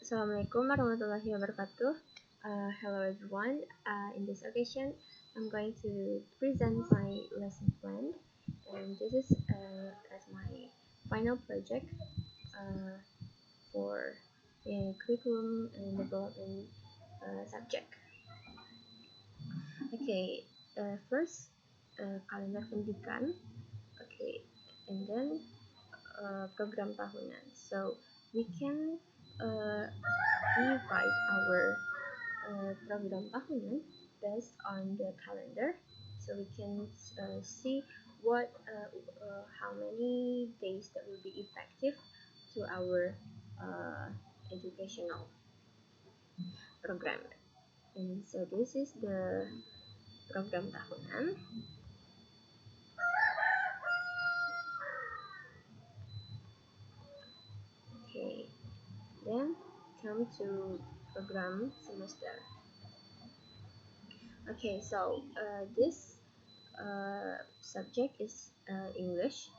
Assalamualaikum warahmatullahi wabarakatuh. Hello everyone. In this occasion, I'm going to present my lesson plan, and this is as my final project for a curriculum and development subject. Okay, first kalender pendidikan. Okay, and then program tahunan. So we can divide our program tahunan based on the calendar, so we can see what how many days that will be effective to our educational program. And so this is the program tahunan. Okay, then come to program semester. Okay, so this subject is English,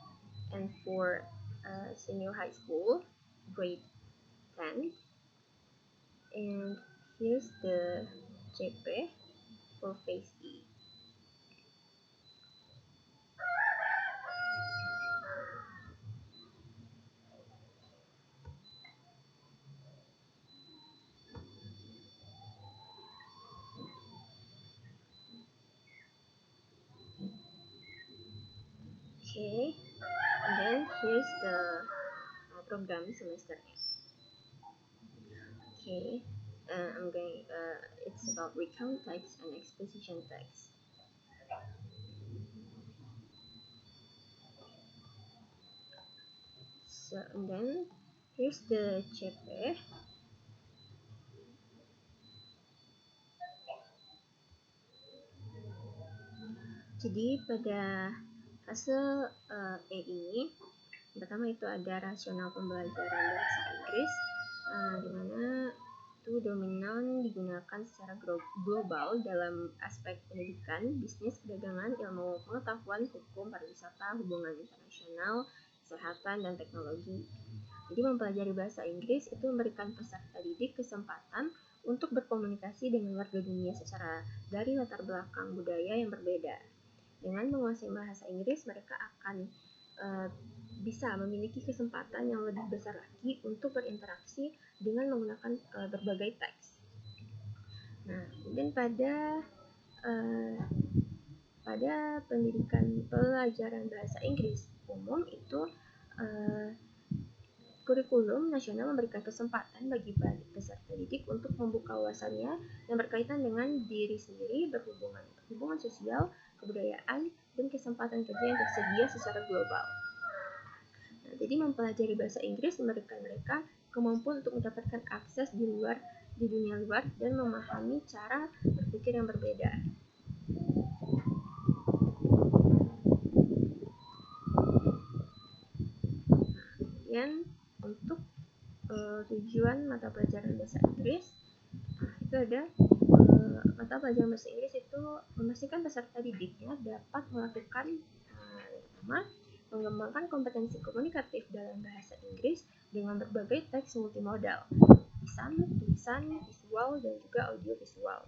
and for senior high school, grade 10. And here's the CP for phase E. Okay, and then here's the program semesternya. Okay, it's about recount text and exposition text. So, and then here's the CP. Jadi pada fase E ini, pertama itu ada rasional pembelajaran bahasa Inggris, di mana itu dominan digunakan secara global dalam aspek pendidikan, bisnis, perdagangan, ilmu pengetahuan, hukum, pariwisata, hubungan internasional, kesehatan, dan teknologi. Jadi mempelajari bahasa Inggris itu memberikan peserta didik kesempatan untuk berkomunikasi dengan warga dunia dari latar belakang budaya yang berbeda. Dengan menguasai bahasa Inggris, mereka akan bisa memiliki kesempatan yang lebih besar lagi untuk berinteraksi dengan menggunakan berbagai teks. Nah, kemudian pada pendidikan pelajaran bahasa Inggris umum itu kurikulum nasional memberikan kesempatan bagi peserta didik untuk membuka wawasannya yang berkaitan dengan diri sendiri, hubungan sosial, kebudayaan, dan kesempatan kerja yang tersedia secara global. Nah, jadi mempelajari bahasa Inggris memberikan mereka kemampuan untuk mendapatkan akses di dunia luar dan memahami cara berpikir yang berbeda. Kemudian untuk tujuan mata pelajaran bahasa Inggris, itu ada mata pelajaran bahasa Inggris itu memastikan peserta didiknya dapat melakukan pertama, mengembangkan kompetensi komunikatif dalam bahasa Inggris dengan berbagai teks multimodal, tulisan, visual, dan juga audio visual.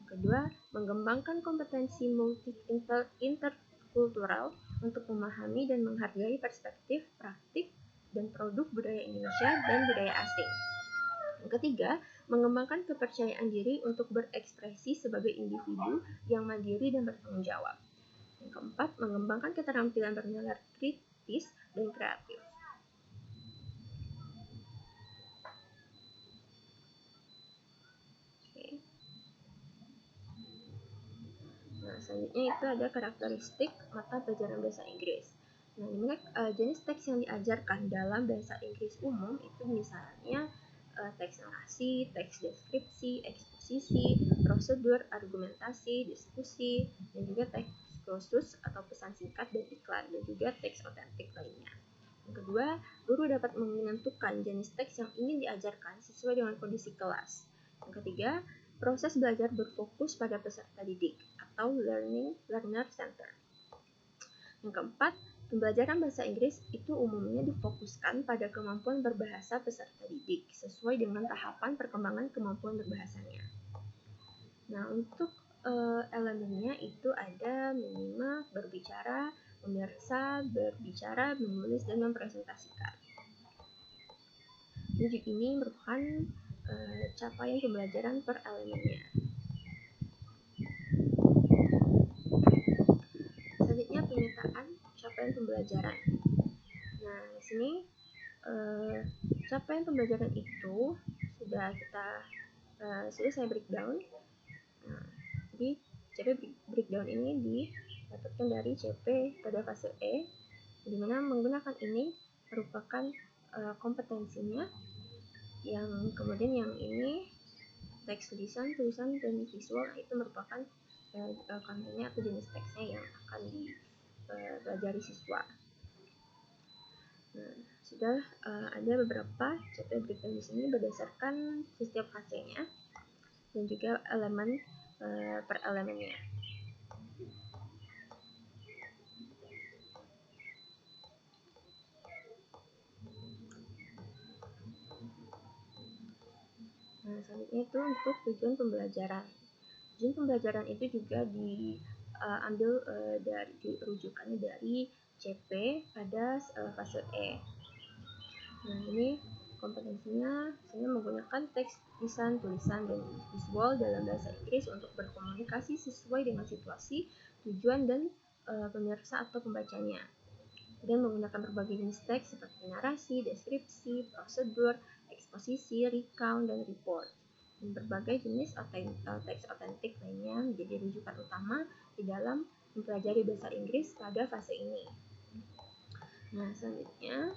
Yang kedua, mengembangkan kompetensi interkultural untuk memahami dan menghargai perspektif, praktik, dan produk budaya Indonesia dan budaya asing. Yang ketiga, mengembangkan kepercayaan diri untuk berekspresi sebagai individu yang mandiri dan bertanggung jawab. Yang keempat, mengembangkan keterampilan bernalar kritis dan kreatif. Oke. Nah, selanjutnya itu ada karakteristik mata pelajaran bahasa Inggris. Nah, jenis teks yang diajarkan dalam bahasa Inggris umum itu misalnya teks narasi, teks deskripsi, eksposisi, prosedur, argumentasi, diskusi, dan juga teks khusus atau pesan singkat dan iklan, dan juga teks otentik lainnya. Yang kedua, guru dapat menentukan jenis teks yang ingin diajarkan sesuai dengan kondisi kelas. Yang ketiga, proses belajar berfokus pada peserta didik atau learner center. Yang keempat, Pembelajaran bahasa Inggris itu umumnya difokuskan pada kemampuan berbahasa peserta didik sesuai dengan tahapan perkembangan kemampuan berbahasanya. Nah, untuk elemennya itu ada menyimak, berbicara, memeriksa, berbicara, menulis, dan mempresentasikan. Ini merupakan capaian pembelajaran per elemennya. Selanjutnya pemetaan capaian pembelajaran. Nah, di sini capaian pembelajaran itu sudah saya breakdown. Nah, di CP breakdown ini didapatkan dari CP pada fase E, di mana menggunakan ini merupakan kompetensinya, yang kemudian yang ini teks tulisan, dan visual itu merupakan kontennya atau jenis teksnya yang akan dipelajari siswa. Nah, sudah ada beberapa CP breakdown di sini berdasarkan setiap fasenya dan juga elemen per elemennya. Nah, selanjutnya itu untuk tujuan pembelajaran. Tujuan pembelajaran itu juga diambil dari rujukannya dari CP pada fase E. Nah, ini kompetensinya saya menggunakan teks, lisan, tulisan, dan visual dalam bahasa Inggris untuk berkomunikasi sesuai dengan situasi, tujuan, dan pemirsa atau pembacanya. Dan menggunakan berbagai jenis teks seperti narasi, deskripsi, prosedur, eksposisi, recount, dan report. Dan berbagai jenis teks otentik lainnya menjadi rujukan utama di dalam mempelajari bahasa Inggris pada fase ini. Nah, selanjutnya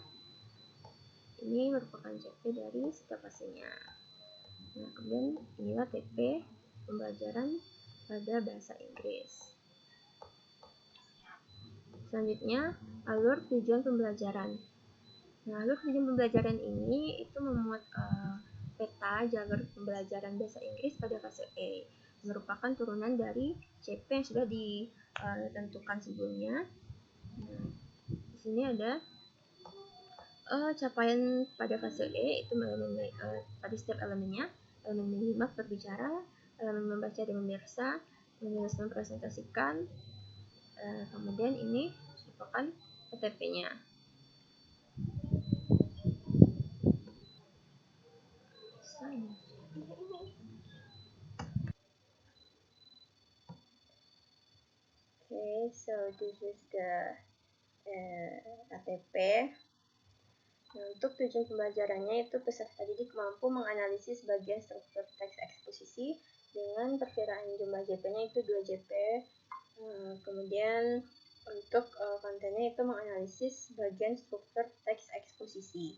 ini merupakan CP dari setiap fasenya. Nah, kemudian inilah TP pembelajaran pada bahasa Inggris. Selanjutnya, alur tujuan pembelajaran. Nah, alur tujuan pembelajaran ini itu memuat peta jalur pembelajaran bahasa Inggris pada fase E, merupakan turunan dari CP yang sudah ditentukan sebelumnya. Nah, di sini ada capaian pada fase E itu pada setiap elemennya, elemen menyimak, berbicara, elemen membaca dan memeriksa, menulis, mempresentasikan, kemudian ini merupakan PTP-nya. Okay, so this is the ATP. Nah, untuk tujuan pembelajarannya itu peserta didik mampu menganalisis bagian struktur teks eksposisi dengan perkiraan jumlah JP-nya itu 2 JP. Kemudian untuk kontennya itu menganalisis bagian struktur teks eksposisi.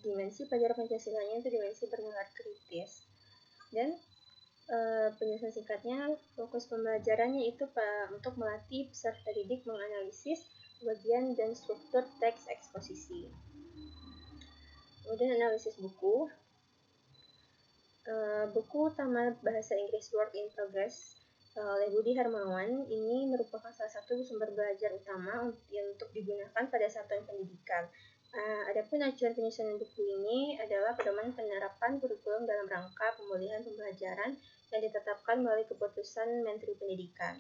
Dimensi pelajaran Pancasilanya itu dimensi bernalar kritis. Dan penjelasan singkatnya, fokus pembelajarannya itu untuk melatih peserta didik menganalisis bagian dan struktur teks eksposisi. Kemudian analisis buku. Buku Taman Bahasa Inggris Work in Progress oleh Budi Hermawan ini merupakan salah satu sumber belajar utama untuk digunakan pada satuan pendidikan. Adapun acuan penyusunan buku ini adalah pedoman penerapan kurikulum dalam rangka pemulihan pembelajaran yang ditetapkan melalui keputusan Menteri Pendidikan.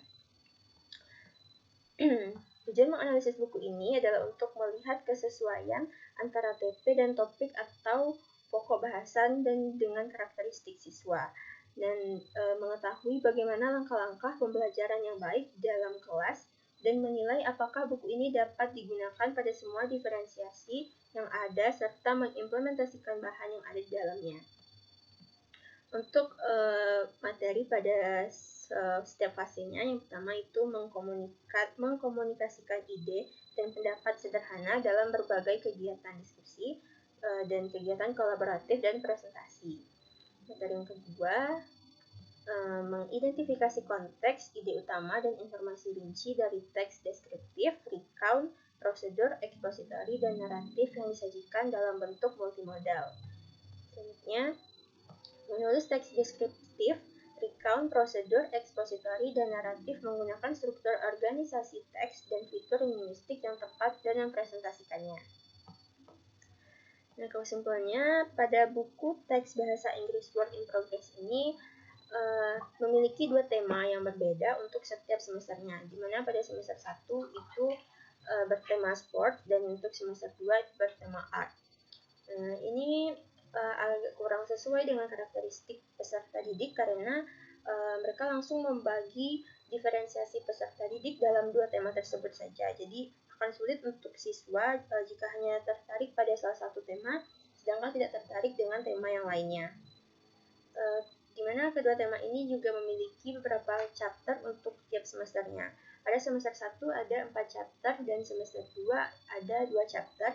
Tujuan menganalisis buku ini adalah untuk melihat kesesuaian antara TP dan topik atau pokok bahasan dan dengan karakteristik siswa, dan mengetahui bagaimana langkah-langkah pembelajaran yang baik dalam kelas, dan menilai apakah buku ini dapat digunakan pada semua diferensiasi yang ada serta mengimplementasikan bahan yang ada di dalamnya. Untuk materi pada setiap fasenya, yang pertama itu mengkomunikasikan ide dan pendapat sederhana dalam berbagai kegiatan diskusi dan kegiatan kolaboratif dan presentasi. Materi yang kedua, mengidentifikasi konteks, ide utama, dan informasi rinci dari teks deskriptif, recount, prosedur, ekspositori, dan naratif yang disajikan dalam bentuk multimodal. Selanjutnya, menulis teks deskriptif recount, prosedur, expository, dan naratif menggunakan struktur organisasi teks dan fitur linguistik yang tepat dan mempresentasikannya. Nah, kesimpulannya, pada buku teks bahasa Inggris Work in Progress ini memiliki dua tema yang berbeda untuk setiap semesternya, di mana pada semester 1 itu bertema sport dan untuk semester 2 itu bertema art. Ini agak kurang sesuai dengan karakteristik peserta didik karena mereka langsung membagi diferensiasi peserta didik dalam dua tema tersebut saja. Jadi akan sulit untuk siswa jika hanya tertarik pada salah satu tema, sedangkan tidak tertarik dengan tema yang lainnya. Di mana kedua tema ini juga memiliki beberapa chapter untuk tiap semesternya. Pada semester 1 ada 4 chapter dan semester 2 ada 2 chapter.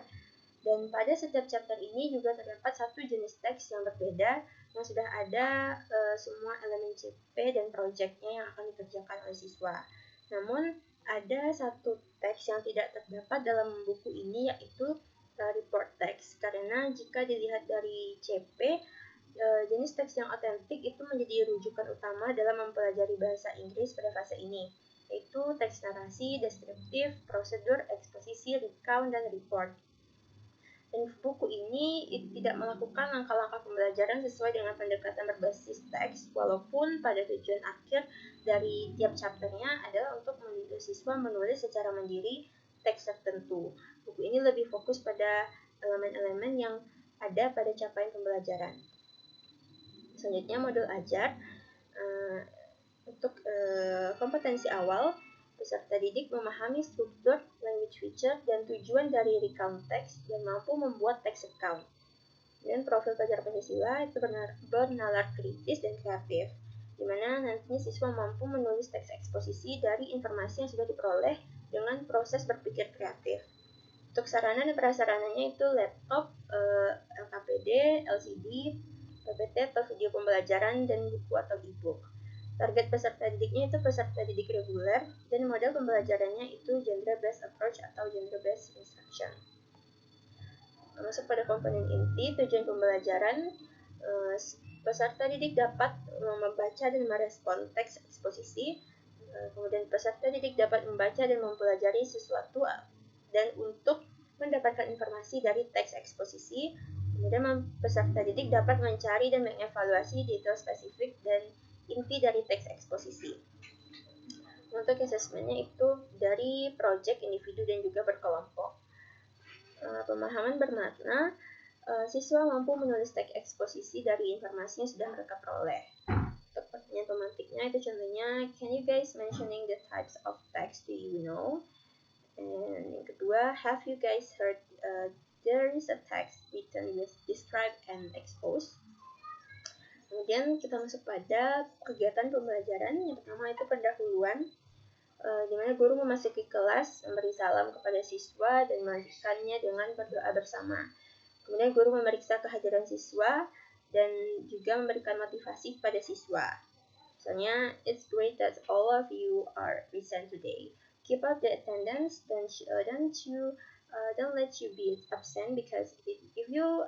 Dan pada setiap chapter ini juga terdapat satu jenis teks yang berbeda yang sudah ada semua elemen CP dan proyeknya yang akan dikerjakan oleh siswa. Namun ada satu teks yang tidak terdapat dalam buku ini, yaitu report text. Karena jika dilihat dari CP, jenis teks yang otentik itu menjadi rujukan utama dalam mempelajari bahasa Inggris pada fase ini, yaitu teks narasi, deskriptif, prosedur, eksposisi, recount, dan report. Dan buku ini tidak melakukan langkah-langkah pembelajaran sesuai dengan pendekatan berbasis teks, walaupun pada tujuan akhir dari tiap chapternya adalah untuk membantu siswa menulis secara mandiri teks tertentu. Buku ini lebih fokus pada elemen-elemen yang ada pada capaian pembelajaran. Selanjutnya modul ajar. Untuk kompetensi awal, peserta didik memahami struktur, language feature, dan tujuan dari recount text dan mampu membuat text account. Dan profil pelajar Pancasila itu bernalar kritis dan kreatif, di mana nantinya siswa mampu menulis teks eksposisi dari informasi yang sudah diperoleh dengan proses berpikir kreatif. Untuk sarana dan prasarananya itu laptop, LKPD, LCD, PPT atau video pembelajaran, dan buku atau e-book. Target peserta didiknya itu peserta didik reguler, dan model pembelajarannya itu genre-based approach atau genre-based instruction. Masuk pada komponen inti, tujuan pembelajaran, peserta didik dapat membaca dan merespon teks eksposisi, kemudian peserta didik dapat membaca dan mempelajari sesuatu dan untuk mendapatkan informasi dari teks eksposisi. Kemudian peserta didik dapat mencari dan mengevaluasi detail spesifik dan inti dari teks eksposisi. Untuk assessment-nya itu dari project individu dan juga berkelompok. Pemahaman bermakna, siswa mampu menulis teks eksposisi dari informasi yang sudah mereka peroleh. Untuk pertanyaan pemantiknya itu contohnya, can you guys mentioning the types of text do you know? And yang kedua, have you guys heard there is a text written with describe and expose? Kemudian kita masuk pada kegiatan pembelajaran. Yang pertama itu pendahuluan, di mana guru memasuki kelas, memberi salam kepada siswa dan melanjutkannya dengan berdoa bersama. Kemudian guru memeriksa kehadiran siswa dan juga memberikan motivasi kepada siswa. Misalnya, it's great that all of you are present today. Keep up the attendance, don't let you be absent, because if you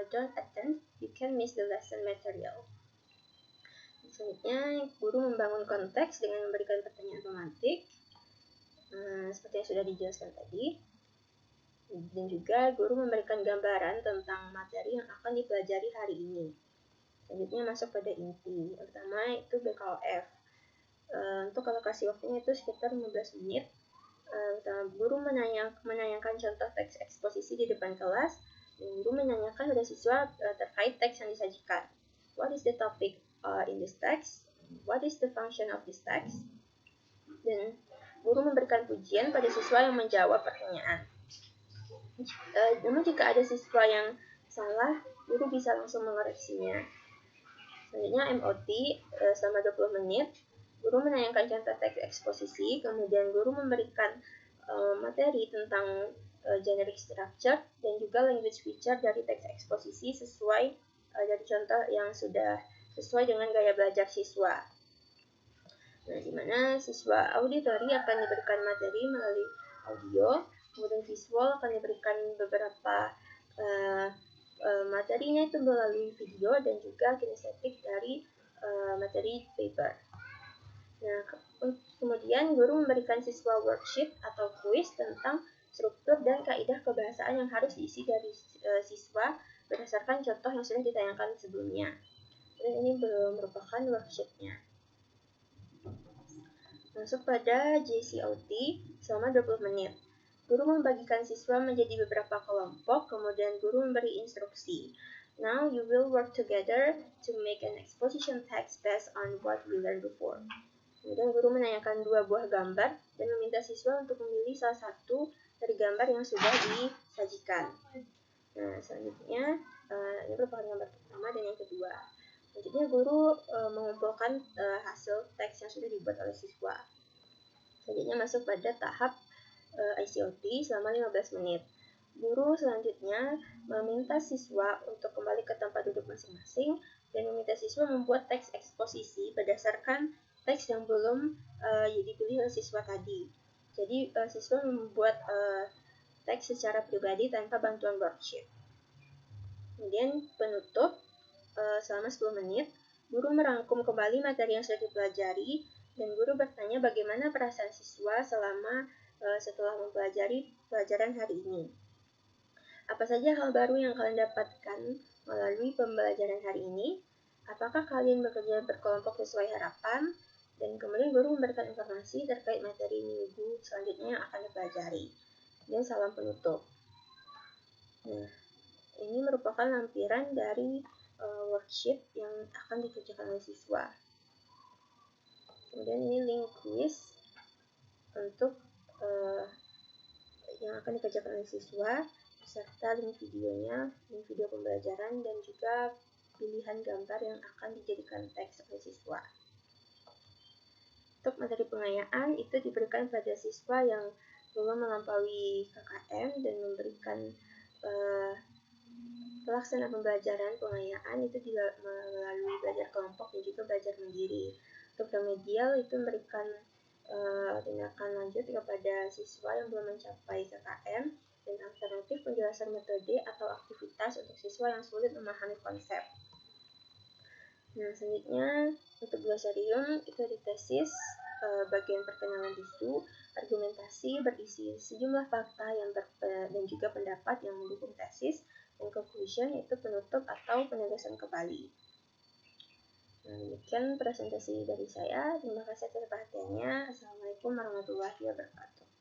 don't attend, you can miss the lesson material. Selanjutnya, guru membangun konteks dengan memberikan pertanyaan pemantik, seperti yang sudah dijelaskan tadi. Dan juga guru memberikan gambaran tentang materi yang akan dipelajari hari ini. Selanjutnya masuk pada inti. Yang pertama itu BKOF. Untuk alokasi waktunya itu sekitar 15 menit. Guru menayangkan contoh teks eksposisi di depan kelas. Guru menanyakan pada siswa terkait teks yang disajikan. What is the topic in this text? What is the function of this text? Dan guru memberikan pujian pada siswa yang menjawab pertanyaan. Namun jika ada siswa yang salah, guru bisa langsung mengoreksinya. Selanjutnya MOT selama 20 menit. Guru menayangkan contoh teks eksposisi, kemudian guru memberikan materi tentang generic structure dan juga language feature dari teks eksposisi sesuai dari contoh yang sudah sesuai dengan gaya belajar siswa. Nah, di mana siswa auditori akan diberikan materi melalui audio, kemudian visual akan diberikan beberapa materinya itu melalui video dan juga kinestetik dari materi paper. Nah, kemudian guru memberikan siswa worksheet atau kuis tentang struktur dan kaidah kebahasaan yang harus diisi dari siswa berdasarkan contoh yang sudah ditayangkan sebelumnya. Dan ini belum merupakan worksheetnya. Masuk pada JCOT selama 20 menit. Guru membagikan siswa menjadi beberapa kelompok, kemudian guru memberi instruksi. Now you will work together to make an exposition text based on what we learned before. Kemudian guru menanyakan 2 buah gambar dan meminta siswa untuk memilih salah satu dari gambar yang sudah disajikan. Nah, selanjutnya ini merupakan gambar pertama dan yang kedua. Selanjutnya guru mengumpulkan hasil teks yang sudah dibuat oleh siswa. Selanjutnya masuk pada tahap ICOT selama 15 menit. Guru selanjutnya meminta siswa untuk kembali ke tempat duduk masing-masing dan meminta siswa membuat teks eksposisi berdasarkan teks yang belum dipilih oleh siswa tadi. Jadi siswa membuat teks secara pribadi tanpa bantuan worksheet. Kemudian penutup selama 10 menit, guru merangkum kembali materi yang sudah dipelajari dan guru bertanya bagaimana perasaan siswa selama setelah mempelajari pelajaran hari ini. Apa saja hal baru yang kalian dapatkan melalui pembelajaran hari ini? Apakah kalian bekerja berkelompok sesuai harapan? Dan kemudian guru memberikan informasi terkait materi minggu selanjutnya yang akan dipelajari. Dan salam penutup. Nah, ini merupakan lampiran dari worksheet yang akan dikerjakan oleh siswa. Kemudian ini link quiz untuk yang akan dikerjakan oleh siswa, serta link videonya, link video pembelajaran, dan juga pilihan gambar yang akan dijadikan teks oleh siswa. Untuk materi pengayaan itu diberikan pada siswa yang belum melampaui KKM dan memberikan pelaksanaan pembelajaran pengayaan itu melalui belajar kelompok dan juga belajar mandiri. Untuk remedial itu memberikan tindakan lanjut kepada siswa yang belum mencapai KKM dan alternatif penjelasan metode atau aktivitas untuk siswa yang sulit memahami konsep. Nah, selanjutnya untuk glosarium itu di tesis bagian perkenalan isu, argumentasi berisi sejumlah fakta dan juga pendapat yang mendukung tesis, dan conclusion itu penutup atau penegasan kembali. Nah, demikian presentasi dari saya. Terima kasih atas perhatiannya. Assalamualaikum warahmatullahi wabarakatuh.